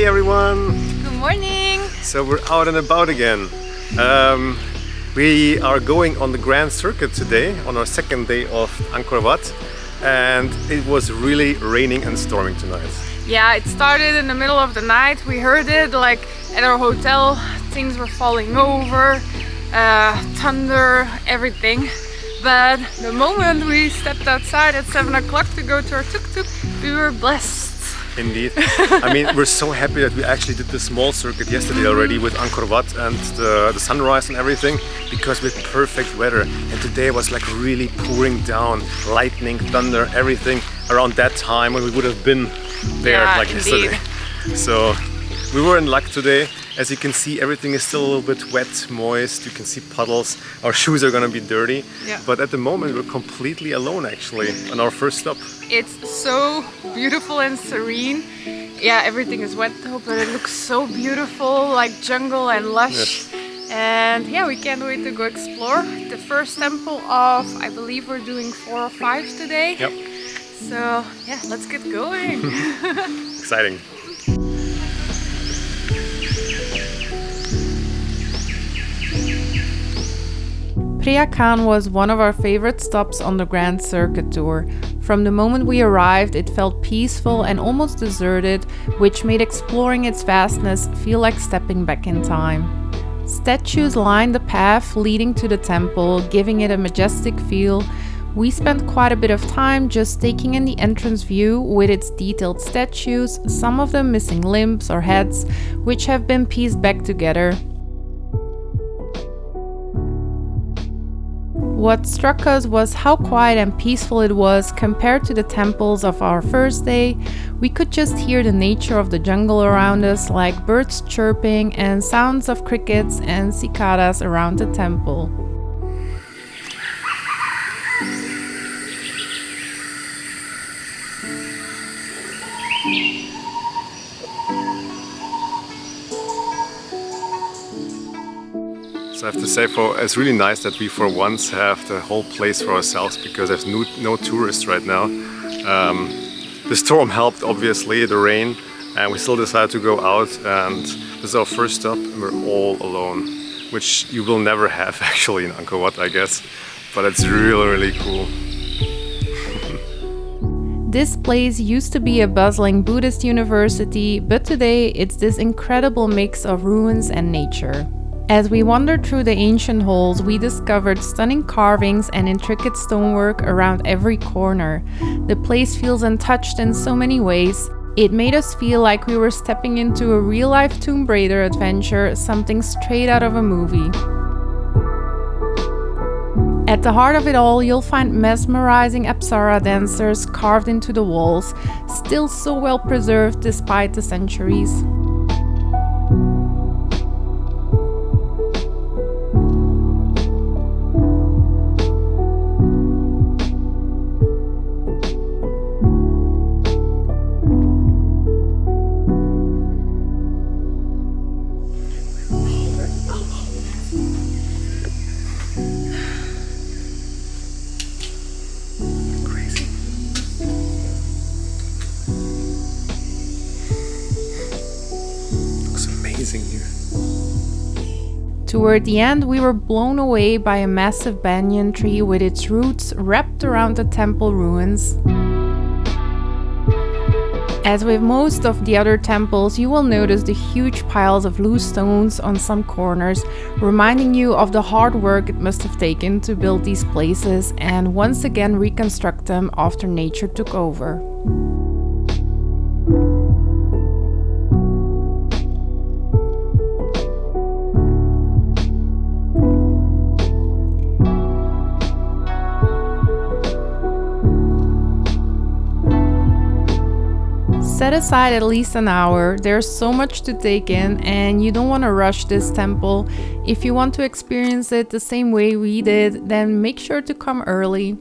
Hey everyone! Good morning! So we're out and about again. We are going on the Grand Circuit today on our second day of Angkor Wat, and it was really raining and storming tonight. Yeah, it started in the middle of the night. We heard it like at our hotel. Things were falling over, thunder, everything. But the moment we stepped outside at 7 o'clock to go to our tuk-tuk, we were blessed. Indeed. I mean, we're so happy that we actually did the small circuit yesterday already with Angkor Wat and the sunrise and everything, because with perfect weather. And today was like really pouring down, lightning, thunder, everything around that time when we would have been there yesterday. So we were in luck today. As you can see, everything is still a little bit wet, moist. You can see puddles. Our shoes are gonna be dirty. Yeah. But at the moment, we're completely alone actually on our first stop. It's so beautiful and serene. Yeah, everything is wet though, but it looks so beautiful, like jungle and lush. Yes. And yeah, we can't wait to go explore the first temple of, I believe we're doing 4 or 5 today. Yep. So yeah, let's get going. Exciting. Preah Khan was one of our favorite stops on the Grand Circuit tour. From the moment we arrived, it felt peaceful and almost deserted, which made exploring its vastness feel like stepping back in time. Statues lined the path leading to the temple, giving it a majestic feel. We spent quite a bit of time just taking in the entrance view with its detailed statues, some of them missing limbs or heads, which have been pieced back together. What struck us was how quiet and peaceful it was compared to the temples of our first day. We could just hear the nature of the jungle around us, like birds chirping and sounds of crickets and cicadas around the temple. So I have to say, it's really nice that we for once have the whole place for ourselves, because there's no tourists right now. The storm helped, obviously, the rain, and we still decided to go out, and this is our first stop and we're all alone, which you will never have actually in Angkor Wat, I guess, but it's really, really cool. This place used to be a bustling Buddhist university, but today it's this incredible mix of ruins and nature. As we wandered through the ancient halls, we discovered stunning carvings and intricate stonework around every corner. The place feels untouched in so many ways. It made us feel like we were stepping into a real-life Tomb Raider adventure, something straight out of a movie. At the heart of it all, you'll find mesmerizing Apsara dancers carved into the walls, still so well preserved despite the centuries. Here. Toward the end, we were blown away by a massive banyan tree with its roots wrapped around the temple ruins. As with most of the other temples, you will notice the huge piles of loose stones on some corners, reminding you of the hard work it must have taken to build these places and once again reconstruct them after nature took over. Set aside at least an hour. There's so much to take in and you don't want to rush this temple. If you want to experience it the same way we did, then make sure to come early.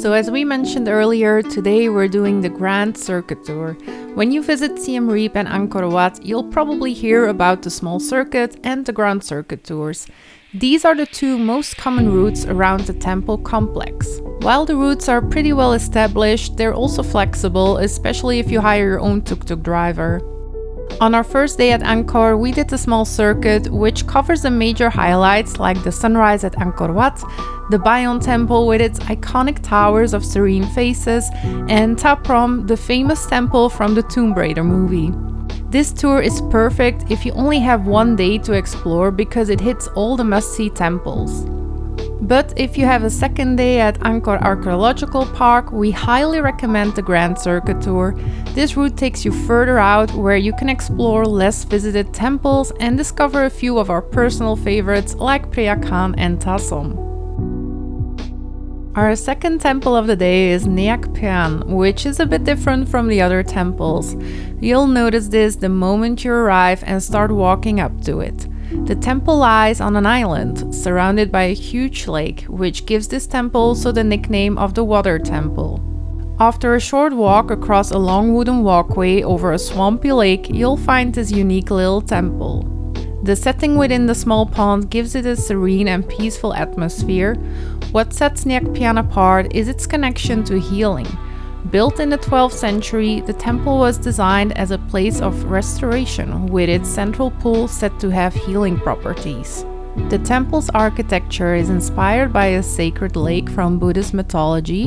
So as we mentioned earlier, today we're doing the Grand Circuit Tour. When you visit Siem Reap and Angkor Wat, you'll probably hear about the Small Circuit and the Grand Circuit Tours. These are the two most common routes around the temple complex. While the routes are pretty well established, they're also flexible, especially if you hire your own tuk-tuk driver. On our first day at Angkor, we did the Small Circuit, which covers the major highlights like the sunrise at Angkor Wat, the Pean Temple with its iconic towers of serene faces, and Ta Prohm, the famous temple from the Tomb Raider movie. This tour is perfect if you only have one day to explore because it hits all the must-see temples. But if you have a second day at Angkor Archaeological Park, we highly recommend the Grand Circuit Tour. This route takes you further out where you can explore less visited temples and discover a few of our personal favorites like Preah Khan and Ta Som. Our second temple of the day is Neak Pean, which is a bit different from the other temples. You'll notice this the moment you arrive and start walking up to it. The temple lies on an island, surrounded by a huge lake, which gives this temple also the nickname of the Water Temple. After a short walk across a long wooden walkway over a swampy lake, you'll find this unique little temple. The setting within the small pond gives it a serene and peaceful atmosphere. What sets Neak Pean apart is its connection to healing. Built in the 12th century, the temple was designed as a place of restoration, with its central pool said to have healing properties. The temple's architecture is inspired by a sacred lake from Buddhist mythology,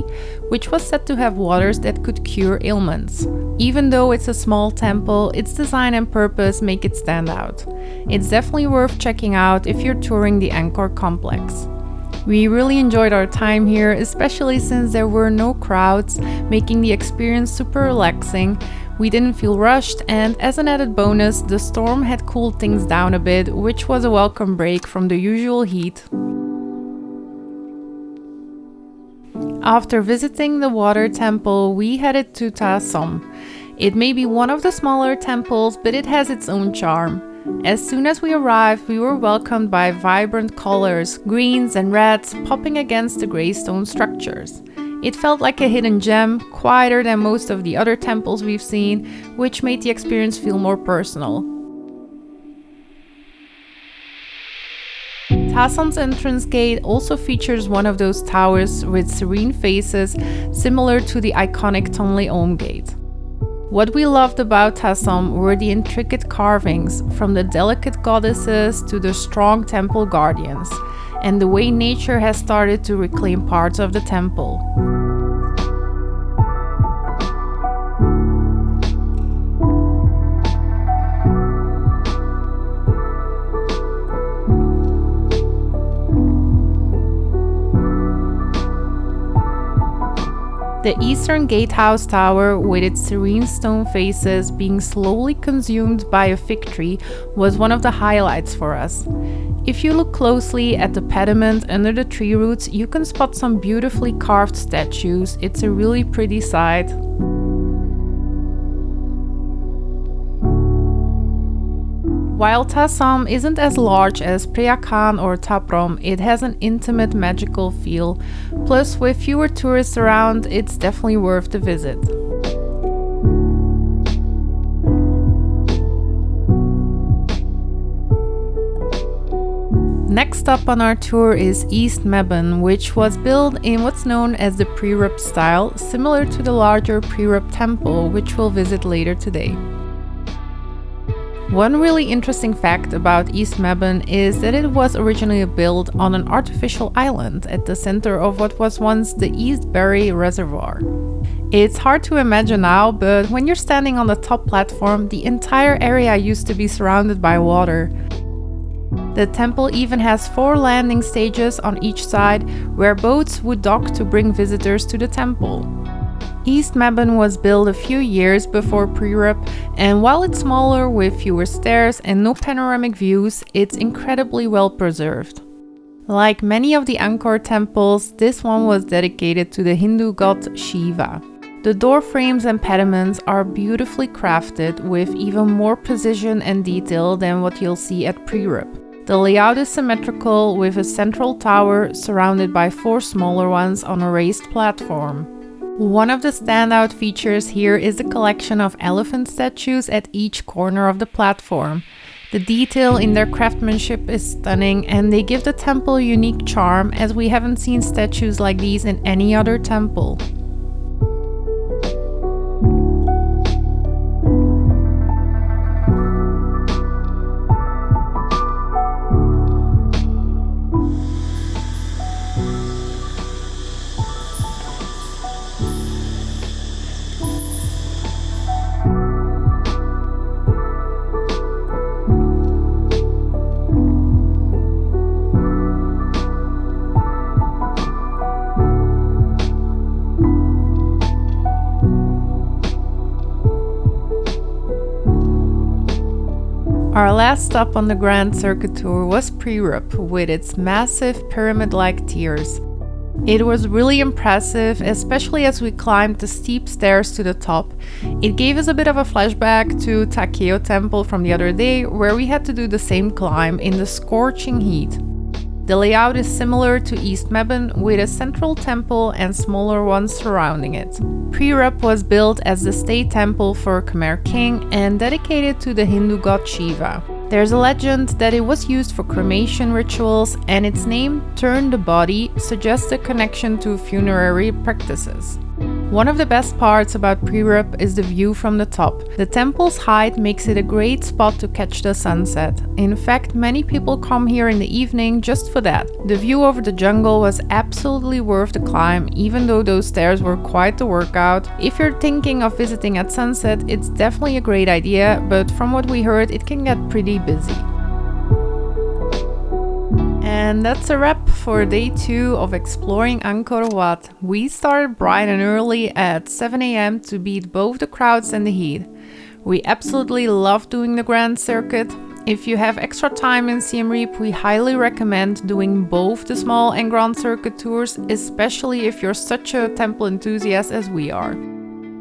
which was said to have waters that could cure ailments. Even though it's a small temple, its design and purpose make it stand out. It's definitely worth checking out if you're touring the Angkor complex. We really enjoyed our time here, especially since there were no crowds, making the experience super relaxing. We didn't feel rushed, and as an added bonus, the storm had cooled things down a bit, which was a welcome break from the usual heat. After visiting the Water Temple, we headed to Ta Som. It may be one of the smaller temples, but it has its own charm. As soon as we arrived, we were welcomed by vibrant colors, greens and reds popping against the grey stone structures. It felt like a hidden gem, quieter than most of the other temples we've seen, which made the experience feel more personal. Ta Som's entrance gate also features one of those towers with serene faces, similar to the iconic Tonle Om gate. What we loved about Ta Som were the intricate carvings, from the delicate goddesses to the strong temple guardians, and the way nature has started to reclaim parts of the temple. The Eastern Gatehouse Tower, with its serene stone faces being slowly consumed by a fig tree, was one of the highlights for us. If you look closely at the pediment under the tree roots, you can spot some beautifully carved statues. It's a really pretty sight. While Ta Som isn't as large as Preah Khan or Ta Prohm, it has an intimate, magical feel. Plus, with fewer tourists around, it's definitely worth the visit. Next up on our tour is East Mebon, which was built in what's known as the Pre-Rup style, similar to the larger Pre-Rup Temple, which we'll visit later today. One really interesting fact about East Mebon is that it was originally built on an artificial island at the center of what was once the East Berry Reservoir. It's hard to imagine now, but when you're standing on the top platform, the entire area used to be surrounded by water. The temple even has 4 landing stages on each side where boats would dock to bring visitors to the temple. East Mebon was built a few years before Pre-Rup, and while it's smaller with fewer stairs and no panoramic views, it's incredibly well preserved. Like many of the Angkor temples, this one was dedicated to the Hindu god Shiva. The door frames and pediments are beautifully crafted with even more precision and detail than what you'll see at Pre-Rup. The layout is symmetrical with a central tower surrounded by 4 smaller ones on a raised platform. One of the standout features here is the collection of elephant statues at each corner of the platform. The detail in their craftsmanship is stunning, and they give the temple a unique charm, as we haven't seen statues like these in any other temple. Our last stop on the Grand Circuit Tour was Preah Rup with its massive pyramid-like tiers. It was really impressive, especially as we climbed the steep stairs to the top. It gave us a bit of a flashback to Som Temple from the other day, where we had to do the same climb in the scorching heat. The layout is similar to East Mebon, with a central temple and smaller ones surrounding it. Preah Rup was built as the state temple for Khmer king and dedicated to the Hindu god Shiva. There's a legend that it was used for cremation rituals, and its name, Turn the Body, suggests a connection to funerary practices. One of the best parts about Preah Rup is the view from the top. The temple's height makes it a great spot to catch the sunset. In fact, many people come here in the evening just for that. The view over the jungle was absolutely worth the climb, even though those stairs were quite the workout. If you're thinking of visiting at sunset, it's definitely a great idea, but from what we heard, it can get pretty busy. And that's a wrap for day 2 of exploring Angkor Wat. We started bright and early at 7 a.m. to beat both the crowds and the heat. We absolutely love doing the Grand Circuit. If you have extra time in Siem Reap, we highly recommend doing both the small and Grand Circuit tours, especially if you're such a temple enthusiast as we are.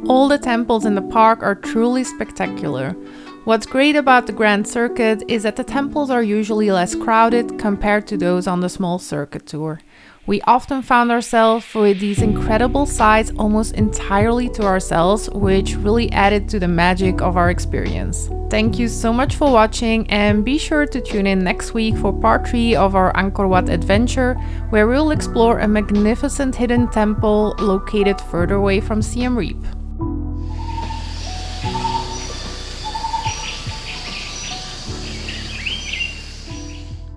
All the temples in the park are truly spectacular. What's great about the Grand Circuit is that the temples are usually less crowded compared to those on the small circuit tour. We often found ourselves with these incredible sights almost entirely to ourselves, which really added to the magic of our experience. Thank you so much for watching, and be sure to tune in next week for part 3 of our Angkor Wat adventure, where we'll explore a magnificent hidden temple located further away from Siem Reap.